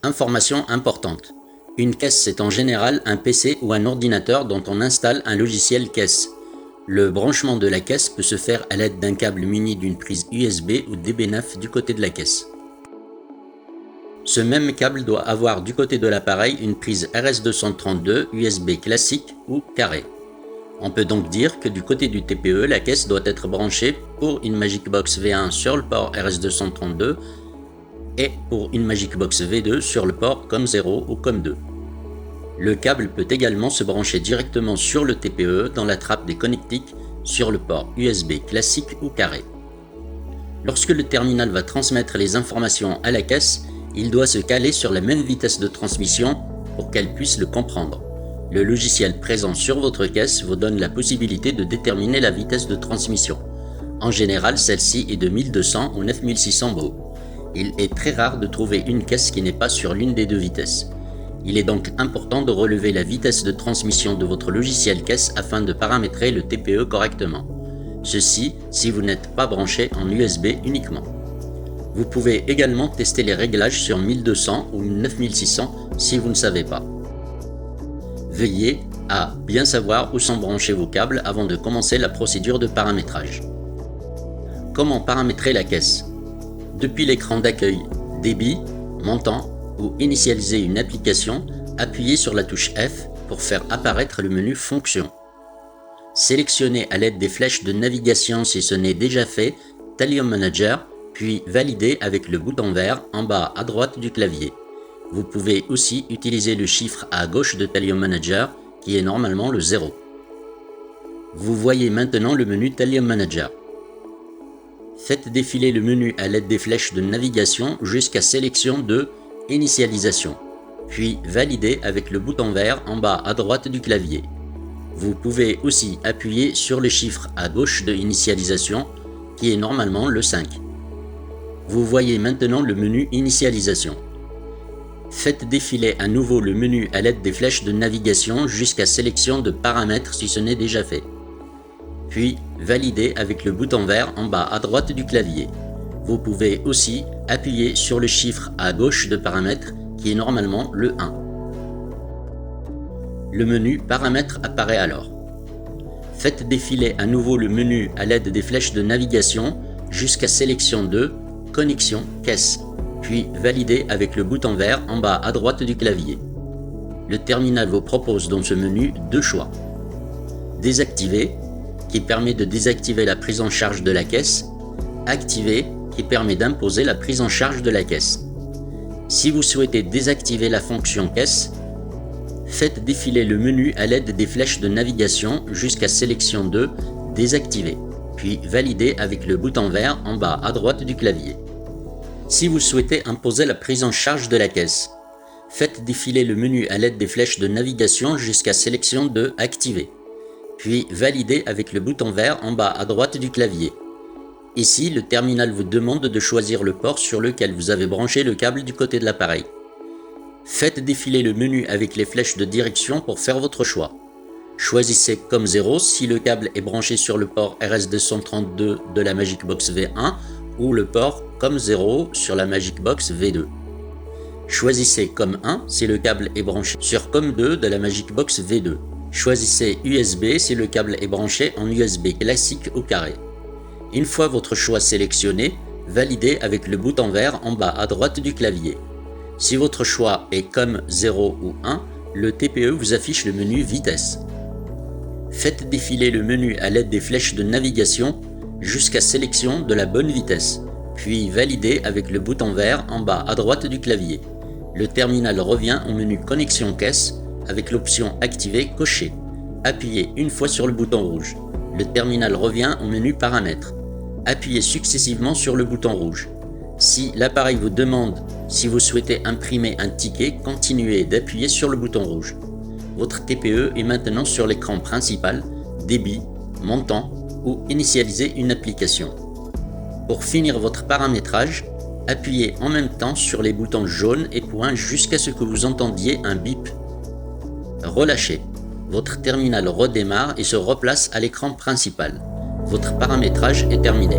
Information importante. Une caisse, c'est en général un PC ou un ordinateur dont on installe un logiciel caisse. Le branchement de la caisse peut se faire à l'aide d'un câble muni d'une prise USB ou DB9 du côté de la caisse. Ce même câble doit avoir du côté de l'appareil une prise RS232 USB classique ou carré. On peut donc dire que du côté du TPE, la caisse doit être branchée pour une Magic Box V1 sur le port RS232 et pour une Magic Box V2 sur le port COM0 ou COM2. Le câble peut également se brancher directement sur le TPE dans la trappe des connectiques sur le port USB classique ou carré. Lorsque le terminal va transmettre les informations à la caisse, il doit se caler sur la même vitesse de transmission pour qu'elle puisse le comprendre. Le logiciel présent sur votre caisse vous donne la possibilité de déterminer la vitesse de transmission. En général, celle-ci est de 1200 ou 9600 Bru. Il est très rare de trouver une caisse qui n'est pas sur l'une des deux vitesses. Il est donc important de relever la vitesse de transmission de votre logiciel caisse afin de paramétrer le TPE correctement. Ceci si vous n'êtes pas branché en USB uniquement. Vous pouvez également tester les réglages sur 1200 ou 9600 si vous ne savez pas. Veillez à bien savoir où sont branchés vos câbles avant de commencer la procédure de paramétrage. Comment paramétrer la caisse? Depuis l'écran d'accueil, débit, montant ou initialiser une application, appuyez sur la touche F pour faire apparaître le menu Fonctions. Sélectionnez à l'aide des flèches de navigation si ce n'est déjà fait Talium Manager, puis validez avec le bouton vert en bas à droite du clavier. Vous pouvez aussi utiliser le chiffre à gauche de Talium Manager qui est normalement le 0. Vous voyez maintenant le menu Talium Manager. Faites défiler le menu à l'aide des flèches de navigation jusqu'à sélection de Initialisation, puis validez avec le bouton vert en bas à droite du clavier. Vous pouvez aussi appuyer sur le chiffre à gauche de Initialisation qui est normalement le 5. Vous voyez maintenant le menu Initialisation. Faites défiler à nouveau le menu à l'aide des flèches de navigation jusqu'à sélection de Paramètres si ce n'est déjà fait. Puis validez avec le bouton vert en bas à droite du clavier. Vous pouvez aussi appuyer sur le chiffre à gauche de Paramètres qui est normalement le 1. Le menu Paramètres apparaît alors. Faites défiler à nouveau le menu à l'aide des flèches de navigation jusqu'à sélection de Connexion caisse, puis validez avec le bouton vert en bas à droite du clavier. Le terminal vous propose dans ce menu deux choix. Désactiver, qui permet de désactiver la prise en charge de la caisse. Activer, qui permet d'imposer la prise en charge de la caisse. Si vous souhaitez désactiver la fonction caisse, faites défiler le menu à l'aide des flèches de navigation jusqu'à sélection de Désactiver, puis validez avec le bouton vert en bas à droite du clavier. Si vous souhaitez imposer la prise en charge de la caisse, faites défiler le menu à l'aide des flèches de navigation jusqu'à sélection de Activer, puis validez avec le bouton vert en bas à droite du clavier. Ici, le terminal vous demande de choisir le port sur lequel vous avez branché le câble du côté de l'appareil. Faites défiler le menu avec les flèches de direction pour faire votre choix. Choisissez COM0 si le câble est branché sur le port RS232 de la Magic Box V1 ou le port COM0 sur la Magic Box V2. Choisissez COM1 si le câble est branché sur COM2 de la Magic Box V2. Choisissez USB si le câble est branché en USB classique ou carré. Une fois votre choix sélectionné, validez avec le bouton vert en bas à droite du clavier. Si votre choix est COM0 ou 1, le TPE vous affiche le menu Vitesse. Faites défiler le menu à l'aide des flèches de navigation jusqu'à sélection de la bonne vitesse, puis validez avec le bouton vert en bas à droite du clavier. Le terminal revient au menu Connexion caisse avec l'option Activer cochée. Appuyez une fois sur le bouton rouge. Le terminal revient au menu Paramètres. Appuyez successivement sur le bouton rouge. Si l'appareil vous demande si vous souhaitez imprimer un ticket, continuez d'appuyer sur le bouton rouge. Votre TPE est maintenant sur l'écran principal, débit, montant ou initialiser une application. Pour finir votre paramétrage, appuyez en même temps sur les boutons jaunes et points jusqu'à ce que vous entendiez un bip. Relâchez. Votre terminal redémarre et se replace à l'écran principal. Votre paramétrage est terminé.